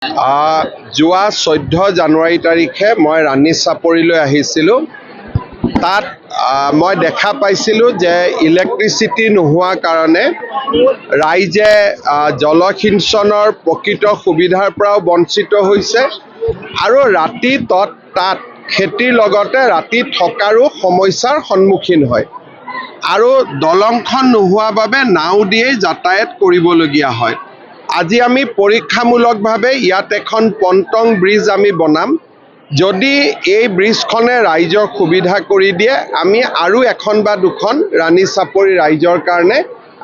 যোৱা 14 জানুৱাৰী তাৰিখে মই ৰাণী চাপৰিলৈ আহিছিলোঁ। তাত মই দেখা পাইছিলোঁ যে ইলেক্ট্ৰিচিটি নোহোৱাৰ কাৰণে ৰাইজে জলসিঞ্চনৰ প্ৰকৃত সুবিধাৰ পৰাও বঞ্চিত হৈছে আৰু ৰাতি তাত খেতিৰ লগতে ৰাতি থকাৰো সমস্যাৰ সন্মুখীন হয় আৰু দলংখন নোহোৱাৰ বাবে নাও দিয়েই যাতায়াত কৰিবলগীয়া হয়। আজি আমি পৰীক্ষামূলকভাৱে ইয়াত এখন পন্টন ব্ৰিজ আমি বনাম। যদি এই ব্ৰিজখনে ৰাইজৰ সুবিধা কৰি দিয়ে, আমি আৰু এখন বা দুখন ৰাণী চাপৰি ৰাইজৰ কাৰণে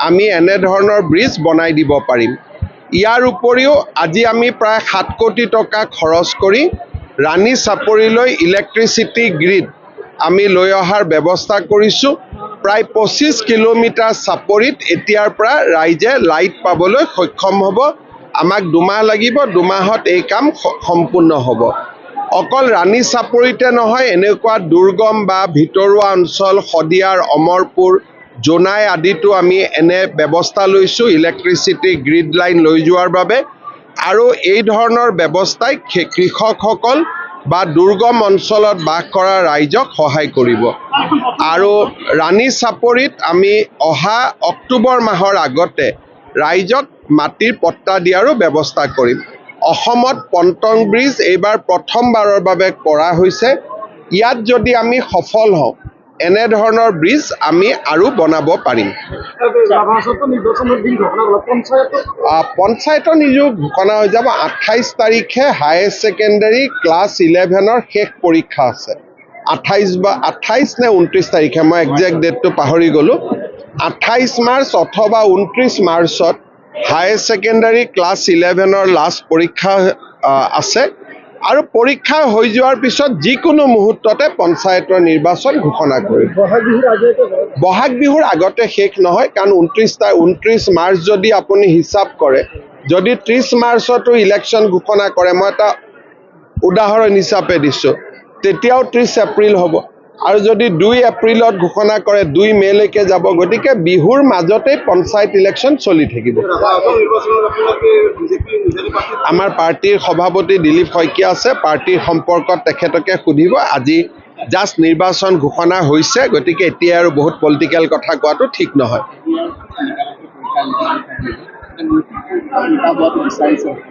আমি এনেধৰণৰ ব্ৰিজ বনাই দিব পাৰিম। ইয়াৰ উপৰিও আজি আমি প্ৰায় 7 কোটি টকা খৰচ কৰি ৰাণী চাপৰিলৈ ইলেক্ট্ৰিচিটি গ্ৰিড আমি লৈ অহাৰ ব্যৱস্থা কৰিছোঁ। প্ৰায় 25 কিলোমিটাৰ চাপৰিত এতিয়াৰ পৰা ৰাইজে লাইট পাবলৈ সক্ষম হ'ব। আমাক 2 মাহ লাগিব, 2 মাহত এই কাম সম্পূৰ্ণ হ'ব। অকল ৰাণী চাপৰিতে নহয়, এনেকুৱা দুৰ্গম বা ভিতৰুৱা অঞ্চল শদিয়াৰ অমৰপুৰ জোনাই আদিতো আমি এনে ব্যৱস্থা লৈছোঁ ইলেক্ট্ৰিচিটি গ্ৰিড লাইন লৈ যোৱাৰ বাবে। আৰু এই ধৰণৰ ব্যৱস্থাই কৃষকসকল বা দুৰ্গম অঞ্চলত বাস কৰা ৰাইজক সহায় কৰিব। আৰু ৰাণী চাপৰিত আমি অহা অক্টোবৰ মাহৰ আগতে ৰাইজক মাটিৰ পট্টা দিয়াৰো ব্যৱস্থা কৰিম। অসমত পন্টন ব্ৰিজ এইবাৰ প্ৰথমবাৰৰ বাবে কৰা হৈছে। ইয়াত যদি আমি সফল হওঁ, এনেধৰণৰ ব্ৰিজ আমি আৰু বনাব পাৰিম। পঞ্চায়তৰ নিযোগ ঘোষণা হৈ যাব। 28 তাৰিখে হায়াৰ ছেকেণ্ডাৰী ক্লাছ 11ৰ শেষ পৰীক্ষা আছে। 28 নে 29 তাৰিখে, মই একজেক্ট ডেটটো পাহৰি গ'লোঁ। 28 মাৰ্চ অথবা 29 মাৰ্চত হায়াৰ ছেকেণ্ডাৰী ক্লাছ 11ৰ লাষ্ট পৰীক্ষা আছে আৰু পৰীক্ষা হৈ যোৱাৰ পিছত যিকোনো মুহূৰ্ততে পঞ্চায়তৰ নিৰ্বাচন ঘোষণা কৰিব। বহাগ বিহুৰ আগতে শেষ নহয়, কাৰণ 29 মাৰ্চ যদি আপুনি হিচাপ কৰে, যদি 30 মাৰ্চতো ইলেকশ্যন ঘোষণা কৰে, মই এটা উদাহৰণ হিচাপে দিছোঁ, তেতিয়াও 30 এপ্ৰিল হ'ব। আৰু যদি 2 এপ্ৰিলত ঘোষণা কৰে, 2 মে'লৈকে যাব। গতিকে বিহুৰ মাজতেই পঞ্চায়ত ইলেকশ্যন চলি থাকিব। আমাৰ পাৰ্টীৰ সভাপতি দিলীপ শইকীয়া আছে, পাৰ্টীৰ সম্পৰ্কত তেখেতকে সুধিব। আজি জাষ্ট নিৰ্বাচন ঘোষণা হৈছে, গতিকে এতিয়া আৰু বহুত পলিটিকেল কথা কোৱাটো ঠিক নহয়।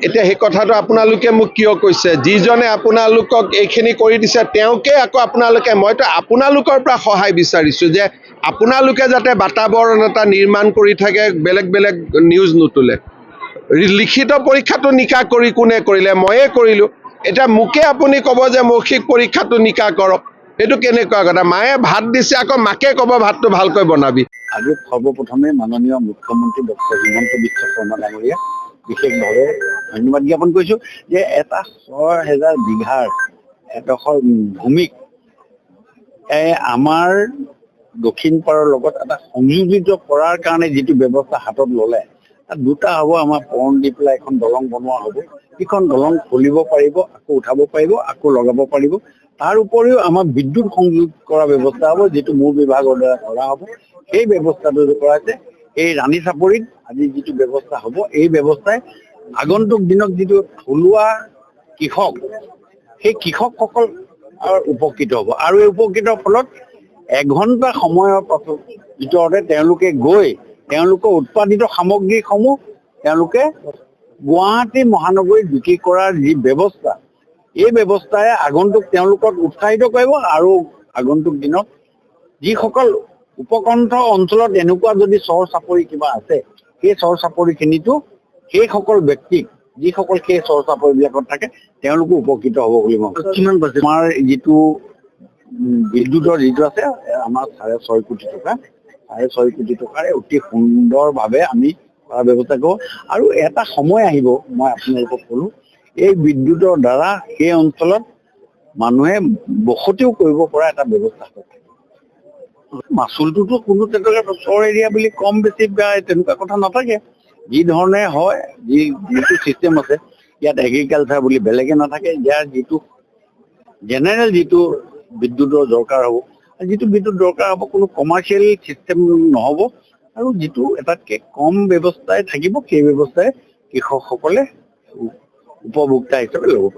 এতিয়া সেই কথাটো আপোনালোকে মোক কিয় কৈছে? যিজনে আপোনালোকক এইখিনি কৰি দিছে তেওঁকে আকৌ আপোনালোকে, মইতো আপোনালোকৰ পৰা সহায় বিচাৰিছোঁ যে আপোনালোকে যাতে বাতাবৰণ এটা নিৰ্মাণ কৰি থাকে, বেলেগ বেলেগ নিউজ নুতুলে। লিখিত পৰীক্ষাটো নিকা কৰি কোনে কৰিলে? ময়ে কৰিলোঁ। এতিয়া মোকে আপুনি ক'ব যে মৌখিক পৰীক্ষাটো নিকা কৰক, এইটো কেনেকুৱা কথা? মায়ে ভাত দিছে, আকৌ মাকে ক'ব ভাতটো ভালকৈ বনাবি। আজি সৰ্বপ্ৰথমে মাননীয় মুখ্যমন্ত্ৰী ডক্টৰ হিমন্ত বিশ্ব শৰ্মা ডাঙৰীয়া বিশেষভাৱে ধন্যবাদ জ্ঞাপন কৰিছোঁ যে এটা 6000 বিঘাৰ এডোখৰ ভূমিক আমাৰ দক্ষিণ পাৰৰ লগত এটা সংযোজিত কৰাৰ কাৰণে যিটো ব্যৱস্থা হাতত ল'লে, তাত দুটা হ'ব। আমাৰ পণ দি পেলাই এখন দলং বনোৱা হ'ব। সেইখন দলং খুলিব পাৰিব, আকৌ উঠাব পাৰিব, আকৌ লগাব পাৰিব। তাৰ উপৰিও আমাৰ বিদ্যুৎ সংযোগ কৰা ব্যৱস্থা হ'ব, যিটো মোৰ বিভাগৰ দ্বাৰা কৰা হ'ব। সেই ব্যৱস্থাটো কৰা হৈছে এই ৰাণী চাপৰিত আজি যিটো ব্যৱস্থা হ'ব, এই ব্যৱস্থাই আগন্তুক দিনত যিটো থলুৱা কৃষক, সেই কৃষকসকল উপকৃত হ'ব। আৰু এই উপকৃতৰ ফলত 1 ঘণ্টা সময়ৰ ভিতৰতে তেওঁলোকে গৈ তেওঁলোকৰ উৎপাদিত সামগ্ৰীসমূহ তেওঁলোকে গুৱাহাটী মহানগৰীত বিক্ৰী কৰাৰ যি ব্যৱস্থা, এই ব্যৱস্থাই আগন্তুক তেওঁলোকক উৎসাহিত কৰিব। আৰু আগন্তুক দিনত যিসকল উপকণ্ঠ অঞ্চলত এনেকুৱা যদি চৰ চাপৰি কিবা আছে, সেই চৰ চাপৰিখিনিতো সেইসকল ব্যক্তিক, যিসকল সেই চৰ চাপৰিবিলাকত থাকে, তেওঁলোকো উপকৃত হ'ব বুলি মই আমাৰ যিটো বিদ্যুতৰ যিটো আছে, আমাৰ 6.5 কোটি টকা, 6.5 কোটি টকাৰে অতি সুন্দৰভাৱে আমি কৰাৰ ব্যৱস্থা কৰোঁ। আৰু এটা সময় আহিব, মই আপোনালোকক ক'লোঁ, এই বিদ্যুতৰ দ্বাৰা সেই অঞ্চলত মানুহে বসতিও কৰিব পৰা এটা ব্যৱস্থা হ'ব। মাচুলটোতো কোনো তেনেকুৱা চৰ এৰিয়া বুলি কম বেছি বা তেনেকুৱা কথা নাথাকে। যি ধৰণে হয়, যিটো ছিষ্টেম আছে, ইয়াত এগ্ৰিকালচাৰ বুলি বেলেগে নাথাকে। ইয়াৰ যিটো জেনেৰেল যিটো বিদ্যুতৰ দৰকাৰ হ'ব, যিটো বিদ্যুৎ দৰকাৰ হ'ব, কোনো কমাৰ্চিয়েল ছিষ্টেম নহ'ব। আৰু যিটো এটাতকৈ কম ব্যৱস্থাই থাকিব, সেই ব্যৱস্থাই কৃষকসকলে উপভোক্তা হিচাপে ল'ব পাৰিব।